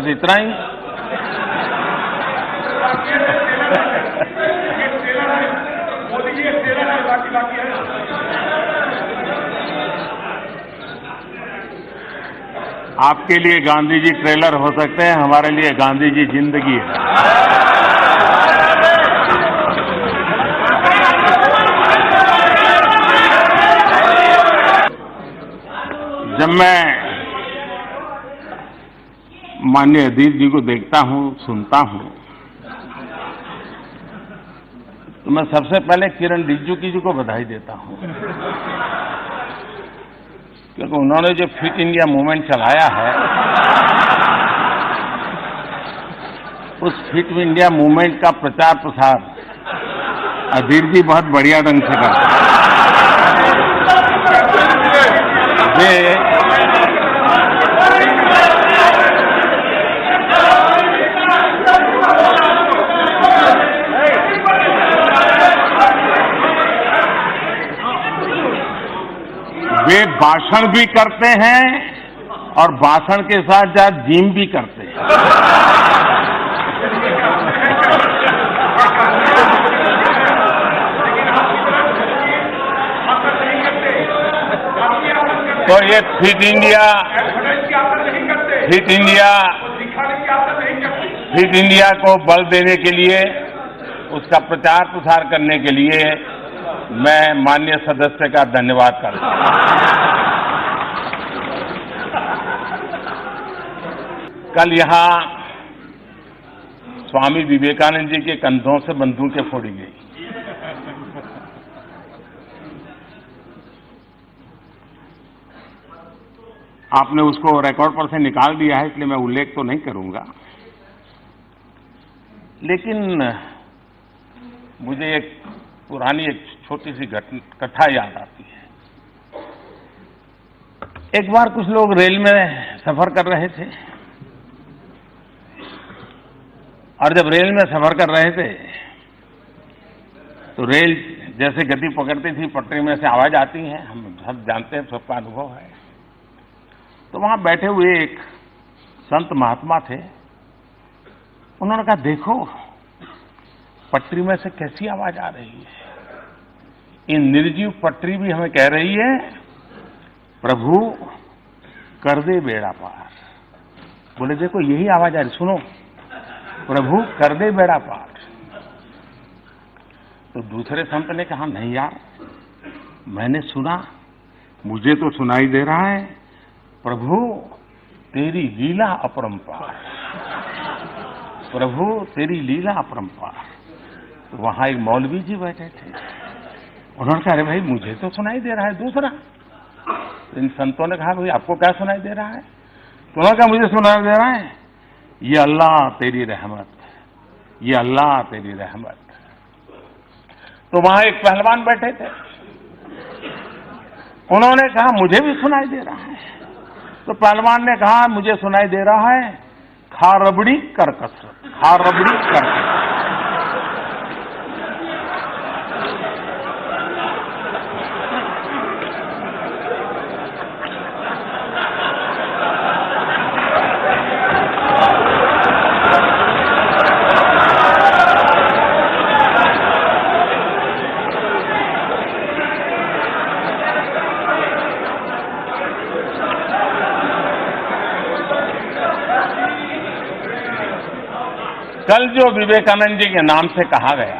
बस इतना ही। आपके लिए गांधी जी ट्रेलर हो सकते हैं, हमारे लिए गांधी जी जिंदगी है। जब मैं माननीय अजीत जी को देखता हूं, सुनता हूं, तो मैं सबसे पहले किरण रिजिजू जी को बधाई देता हूं, क्योंकि उन्होंने जो फिट इंडिया मूवमेंट चलाया है, उस फिट इंडिया मूवमेंट का प्रचार प्रसार अजीत जी बहुत बढ़िया ढंग से करते हैं। वे भाषण भी करते हैं और भाषण के साथ साथ जिम भी करते हैं। तो ये फिट इंडिया को बल देने के लिए, उसका प्रचार प्रसार करने के लिए मैं माननीय सदस्य का धन्यवाद करता हूं। कल यहां स्वामी विवेकानंद जी के कंधों से बंदूकें फोड़ी गई। आपने उसको रिकॉर्ड पर से निकाल दिया है, इसलिए मैं उल्लेख तो नहीं करूंगा, लेकिन मुझे एक पुरानी एक छोटी सी कथा याद आती है। एक बार कुछ लोग रेल में सफर कर रहे थे, और जब रेल में सफर कर रहे थे तो रेल जैसे गति पकड़ती थी, पटरी में से आवाज आती है, हम सब जानते हैं, सबका अनुभव है। तो वहां बैठे हुए एक संत महात्मा थे, उन्होंने कहा, देखो पटरी में से कैसी आवाज आ रही है, ये निर्जीव पटरी भी हमें कह रही है, प्रभु कर दे बेड़ा पार। बोले देखो यही आवाज आ रही, सुनो, प्रभु कर दे बेड़ा पार। तो दूसरे संत ने कहा, नहीं यार, मैंने सुना, मुझे तो सुनाई दे रहा है, प्रभु तेरी लीला अपरंपार, प्रभु तेरी लीला अपरंपार। तो वहां एक मौलवी जी बैठे थे, उन्होंने कहा, अरे भाई मुझे तो सुनाई दे रहा है दूसरा। तो इन संतों ने कहा, भाई आपको क्या सुनाई दे रहा है? तो उन्होंने कहा, मुझे सुनाई दे रहा है, ये अल्लाह तेरी रहमत, ये अल्लाह तेरी रहमत। तो वहां एक पहलवान बैठे थे, उन्होंने कहा, मुझे भी सुनाई दे रहा है। तो पहलवान ने कहा, मुझे सुनाई दे रहा है, खा रबड़ी कर कसरत, खा रबड़ी कर कसरत। कल जो विवेकानंद जी के नाम से कहा गया,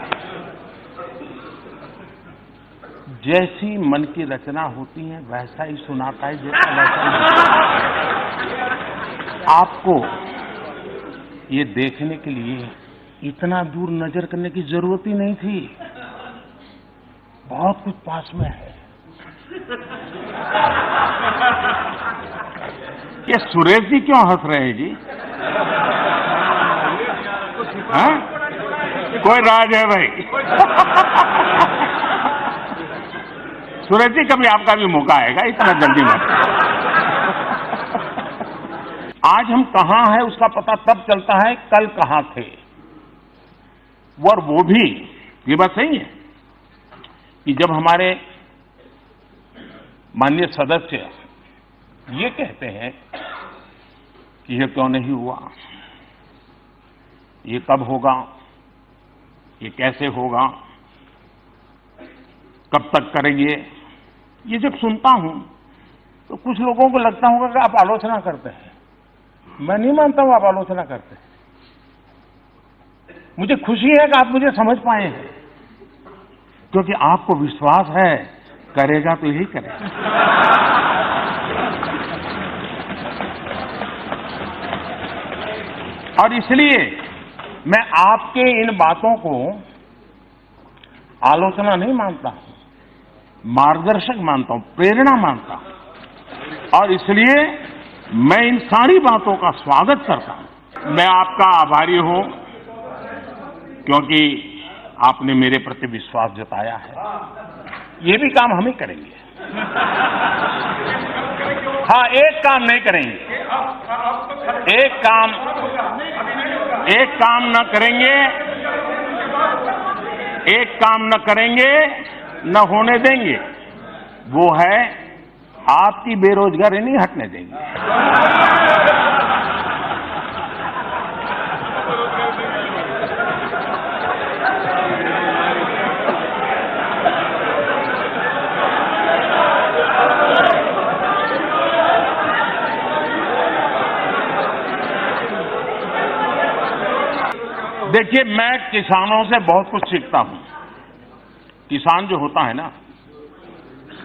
जैसी मन की रचना होती है वैसा ही सुनाता है, जैसा वैसा ही। आपको ये देखने के लिए इतना दूर नजर करने की जरूरत ही नहीं थी, बहुत कुछ पास में है। ये सुरेश जी क्यों हंस रहे हैं जी? हाँ? कोई राज है भाई? सुरेश जी, कभी आपका भी मौका आएगा, इतना जल्दी मत। आज हम कहां हैं उसका पता तब चलता है कल कहां थे। और वो भी, ये बात सही है कि जब हमारे माननीय सदस्य ये कहते हैं कि ये क्यों नहीं हुआ, ये कब होगा, ये कैसे होगा, कब तक करेंगे। ये जब सुनता हूं तो कुछ लोगों को लगता होगा कि आप आलोचना करते हैं। मैं नहीं मानता हूं आप आलोचना करते हैं। मुझे खुशी है कि आप मुझे समझ पाए हैं, क्योंकि आपको विश्वास है करेगा तो यही करेगा। और इसलिए मैं आपके इन बातों को आलोचना नहीं मानता हूं, मार्गदर्शक मानता हूं, प्रेरणा मानता हूं। और इसलिए मैं इन सारी बातों का स्वागत करता हूं। मैं आपका आभारी हूं क्योंकि आपने मेरे प्रति विश्वास जताया है। ये भी काम हम ही करेंगे। हाँ, एक काम नहीं करेंगे, एक काम न करेंगे, एक काम न करेंगे, न होने देंगे, वो है आपकी बेरोजगारी नहीं हटने देंगे। देखिए, मैं किसानों से बहुत कुछ सीखता हूं। किसान जो होता है ना,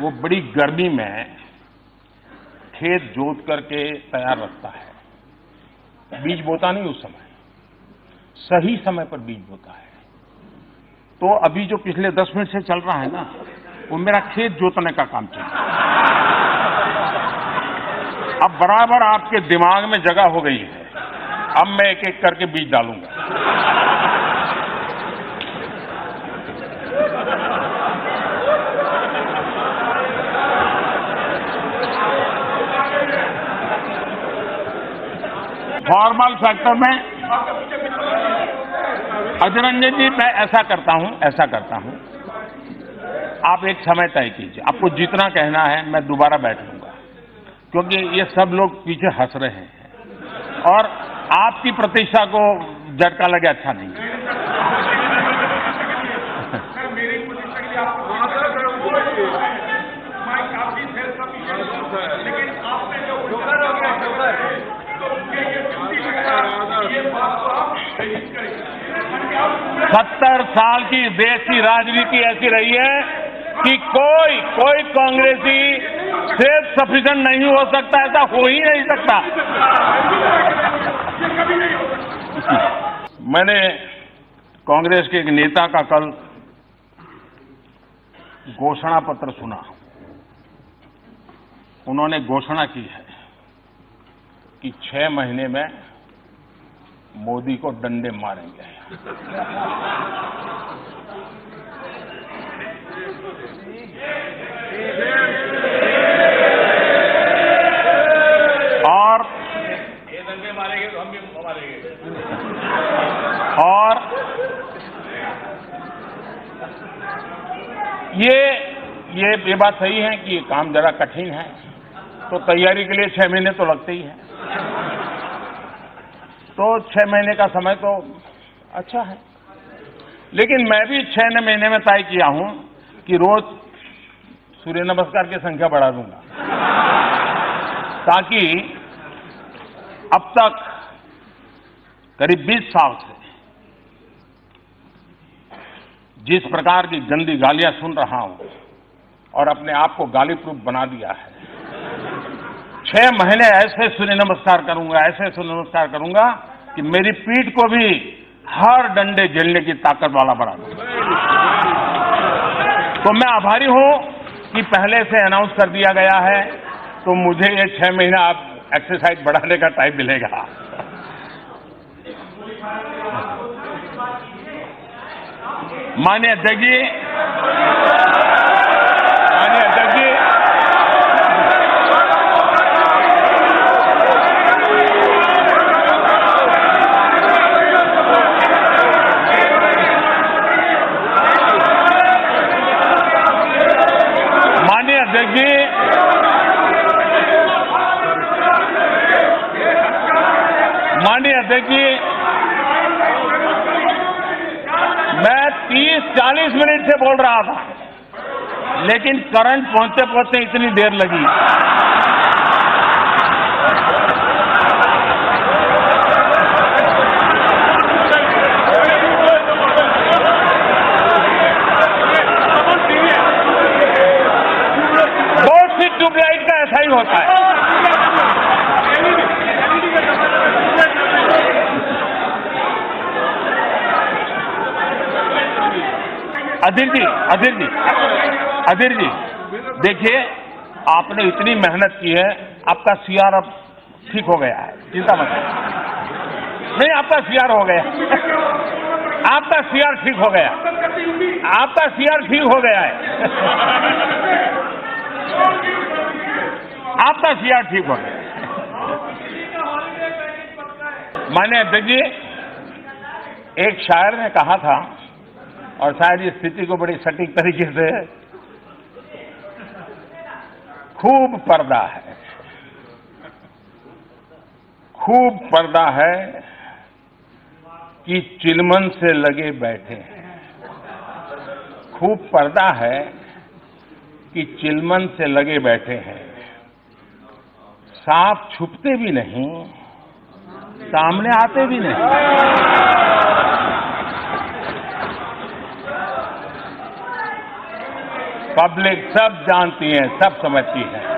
वो बड़ी गर्मी में खेत जोत करके तैयार रखता है। बीज बोता नहीं उस समय, सही समय पर बीज बोता है। तो अभी जो पिछले 10 मिनट से चल रहा है ना, वो मेरा खेत जोतने का काम चल रहा है। अब बराबर आपके दिमाग में जगह हो गई है। अब मैं एक एक करके बीज डालूंगा। फॉर्मल सेक्टर में अजय रंजन जी, मैं ऐसा करता हूं, आप एक समय तय कीजिए। आपको जितना कहना है मैं दोबारा बैठ लूंगा, क्योंकि ये सब लोग पीछे हंस रहे हैं और आपकी प्रतिष्ठा को झटका लगे अच्छा नहीं है। लेकिन आपने जो 70 साल की देश की राजनीति ऐसी रही है कि कोई कांग्रेसी सेल्फ सफिशिएंट नहीं हो सकता, ऐसा हो ही नहीं सकता। मैंने कांग्रेस के एक नेता का कल घोषणा पत्र सुना। उन्होंने घोषणा की है कि 6 महीने में मोदी को डंडे मारेंगे। और ये डंडे मारेंगे तो हम भी मारेंगे। और ये बात सही है कि ये काम जरा कठिन है, तो तैयारी के लिए 6 महीने तो लगते ही हैं। तो 6 महीने का समय तो अच्छा है, लेकिन मैं भी 6 महीने में तय किया हूं कि रोज सूर्य नमस्कार की संख्या बढ़ा दूंगा, ताकि अब तक करीब 20 साल से जिस प्रकार की गंदी गालियां सुन रहा हूं और अपने आप को गाली प्रूफ बना दिया है, 6 महीने ऐसे सूर्य नमस्कार करूंगा कि मेरी पीठ को भी हर डंडे झेलने की ताकत वाला बना दूंगा। तो मैं आभारी हूं कि पहले से अनाउंस कर दिया गया है, तो मुझे ये 6 महीना आप एक्सरसाइज बढ़ाने का टाइम मिलेगा। माननीय अध्यक्ष जी, देखिए, मैं 30-40 मिनट से बोल रहा था, लेकिन करंट पहुंचते पहुंचते इतनी देर लगी। बहुत सी ट्यूबलाइट का ऐसा ही होता है। अधीर जी, देखिए, आपने इतनी मेहनत की है, आपका सीआर अब ठीक हो गया है, चिंता मत करिए। नहीं, आपका सीआर हो गया, आपका सीआर ठीक हो गया, आपका सीआर ठीक हो गया है, आपका सीआर ठीक हो गया। माननीय अध्यक्ष जी, एक शायर ने कहा था, और शायद इस स्थिति को बड़ी सटीक तरीके से, खूब पर्दा है, खूब पर्दा है कि चिलमन से लगे बैठे हैं। खूब पर्दा है कि चिलमन से लगे बैठे हैं। सांप छुपते भी नहीं, सामने आते भी नहीं। पब्लिक सब जानती है, सब समझती है।